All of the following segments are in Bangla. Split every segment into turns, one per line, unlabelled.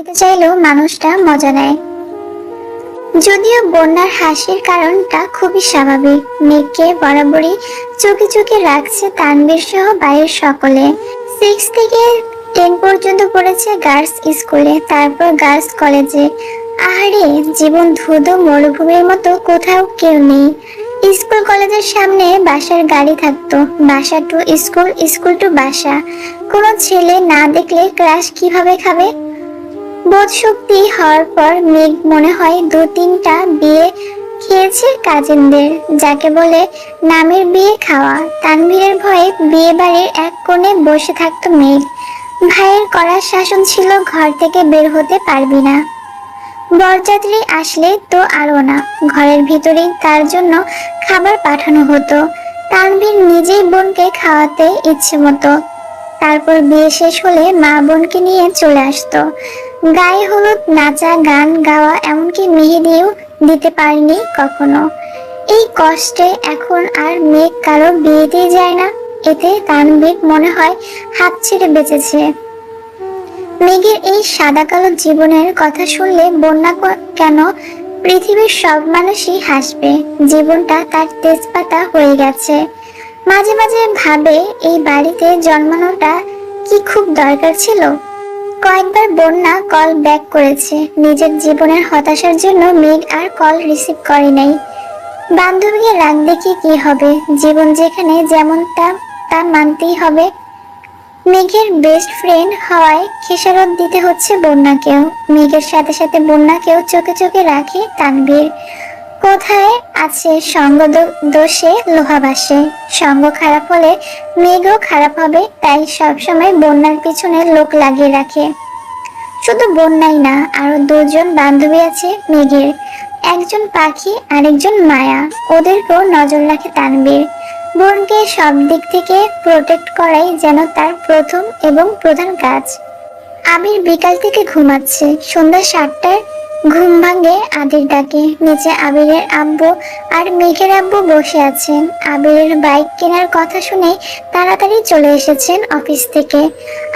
দিতে চাইলেও মানুষটা মজা নেয়। যদিও বন্যার হাসির কারণটা খুবই স্বাভাবিক। মেঘকে বরাবরই চোখে চোখে রাখছে তানভীর সহ বাড়ির সকলে। 6 থেকে 10 পর্যন্ত পড়েছে গার্লস স্কুলে, তারপর গার্লস কলেজে। আহারে, জীবন ধুধু মরুভূমির মতো, কোথাও কেউ নেই। স্কুল কলেজের সামনে বাসার গাড়ি থাকতো, বাসা টু স্কুল, স্কুল টু বাসা। কোনো ছেলে না দেখলে ক্লাস কিভাবে খাবে? বোধ শক্তি হওয়ার পর মেঘ মনে হয় 2-3টা বিয়ে খেয়েছে কাজিনদের, যাকে বলে নামের বিয়ে খাওয়া। তানভীরের ভয়ে বিয়ে বাড়ির এক কোণে বসে থাকতো মেঘ। ভাইয়ের কড়া শাসন ছিল, ঘর থেকে বের হতে পারবি না, বরযাত্রী আসলে তো আরো না। ঘরের ভিতরেই তার জন্য খাবার পাঠানো হতো। তানভীর নিজেই বোনকে খাওয়াতে ইচ্ছে মতো। তারপর বিয়ে শেষ হলে মা বোনকে নিয়ে চলে আসতো। গায়ে হলুদ, নাচা, গান গাওয়া, এমনকি মেহেদিও দিতে পারেনি কখনো। এই কষ্টে এখন আর মেঘ কারো বিয়েতেই যায় না। এতে তানভীর মনে হয় হাত ছেড়ে বেঁচেছে। মেঘের এই সাদা কালো জীবনের কথা শুনলে বন্যা কেন, পৃথিবীর সব মানুষই হাসবে। জীবনটা তার তেজপাতা হয়ে গেছে। মাঝে মাঝে ভাবে, এই বাড়িতে জন্মানোটা কি খুব দরকার ছিল? কয়েকবার বন্যা কল ব্যাক করেছে। নিজের জীবনের হতাশার জন্য মেঘ আর কল রিসিভ করে নাই। বান্ধবীকে রাগ দেখে কি হবে? জীবন যেখানে যেমনটা, তা মানতেই হবে। মেঘের বেস্ট ফ্রেন্ড হওয়ায় খেসারত দিতে হচ্ছে বন্যাকেও। মেঘের সাথে সাথে বন্যাকেও চোখে চোখে রাখে তানভীর। কোথায় আছে সঙ্গ দোষে লোহা ভাসে। সঙ্গ খারাপ হলে মেঘও খারাপ হবে, তাই সবসময় বন্যার পিছনে লোক লাগিয়ে রাখে। শুধু বন্যাই না, আরো 2জন বান্ধবী আছে মেঘের। একজন পাখি, আরেকজন মায়া। ওদেরকেও নজর রাখে তানভীর। বোনকে সব দিক থেকে প্রোটেক্ট করাই যেন তার প্রথম এবং প্রধান কাজ। আবির বিকাল থেকে ঘুমাচ্ছে। সন্ধ্যা 7টায় ঘুম ভাঙে আদির ডাকে। নিচে আবিরের আব্বু আর মেঘের আব্বু বসে আছেন। আবিরের বাইক কেনার কথা শুনে তাড়াতাড়ি চলে এসেছেন অফিস থেকে।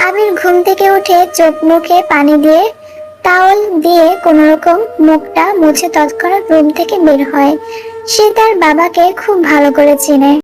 আবির ঘুম থেকে উঠে চোখ মুখে পানি দিয়ে, টাওয়াল দিয়ে কোনোরকম মুখটা মুছে তৎক্ষণাৎ রুম থেকে বের হয়। সে তার বাবাকে খুব ভালো করে চেনে।